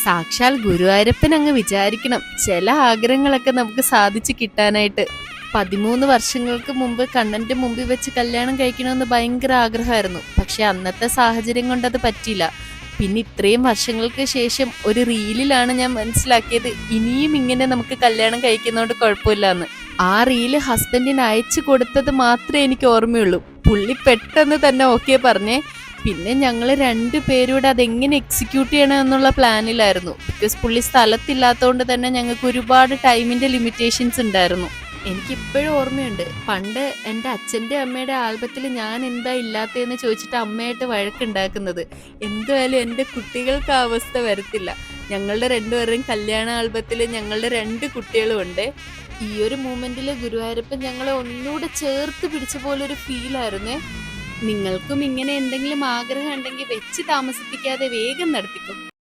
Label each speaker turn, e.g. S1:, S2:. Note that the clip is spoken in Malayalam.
S1: സാക്ഷാൽ ഗുരുവായൂരപ്പൻ അങ്ങ് വിചാരിക്കണം ചില ആഗ്രഹങ്ങളൊക്കെ നമുക്ക് സാധിച്ചു കിട്ടാനായിട്ട്. 13 വർഷങ്ങൾക്ക് മുമ്പ് കണ്ണന്റെ മുമ്പിൽ വെച്ച് കല്യാണം കഴിക്കണമെന്ന് ഭയങ്കര ആഗ്രഹമായിരുന്നു. പക്ഷെ അന്നത്തെ സാഹചര്യം കൊണ്ട് അത് പറ്റിയില്ല. പിന്നെ ഇത്രയും വർഷങ്ങൾക്ക് ശേഷം ഒരു റീലിലാണ് ഞാൻ മനസ്സിലാക്കിയത് ഇനിയും ഇങ്ങനെ നമുക്ക് കല്യാണം കഴിക്കുന്നതുകൊണ്ട് കുഴപ്പമില്ലാന്ന്. ആ റീല് ഹസ്ബൻഡിന് അയച്ചു കൊടുത്തത് മാത്രമേ എനിക്ക് ഓർമ്മയുള്ളൂ. പുള്ളി പെട്ടെന്ന് തന്നെ ഓക്കെ പറഞ്ഞേ. പിന്നെ ഞങ്ങൾ രണ്ടുപേരൂടെ അതെങ്ങനെ എക്സിക്യൂട്ട് ചെയ്യണം എന്നുള്ള പ്ലാനിലായിരുന്നു. ബിക്കോസ് പുള്ളി സ്ഥലത്തില്ലാത്തതുകൊണ്ട് തന്നെ ഞങ്ങൾക്ക് ഒരുപാട് ടൈമിന്റെ ലിമിറ്റേഷൻസ് ഉണ്ടായിരുന്നു. എനിക്കിപ്പോഴും ഓർമ്മയുണ്ട്, പണ്ട് എൻ്റെ അച്ഛൻ്റെ അമ്മയുടെ ആൽബത്തിൽ ഞാൻ എന്താ ഇല്ലാത്തതെന്ന് ചോദിച്ചിട്ട് അമ്മയായിട്ട് വഴക്കുണ്ടാക്കുന്നത്. എന്തായാലും എൻ്റെ കുട്ടികൾക്ക് ആ അവസ്ഥ വരത്തില്ല. ഞങ്ങളുടെ രണ്ടുപേരുടെയും കല്യാണ ആൽബത്തിൽ ഞങ്ങളുടെ 2 കുട്ടികളും ഉണ്ട്. ഈ ഒരു മൂമെന്റിൽ ഗുരുവായൂരപ്പൻ ഞങ്ങളെ ഒന്നുകൂടെ ചേർത്ത് പിടിച്ച പോലൊരു ഫീലായിരുന്നേ. നിങ്ങൾക്കും ഇങ്ങനെ എന്തെങ്കിലും ആഗ്രഹം ഉണ്ടെങ്കിൽ വെച്ച് താമസിപ്പിക്കാതെ വേഗം നടത്തിക്കും.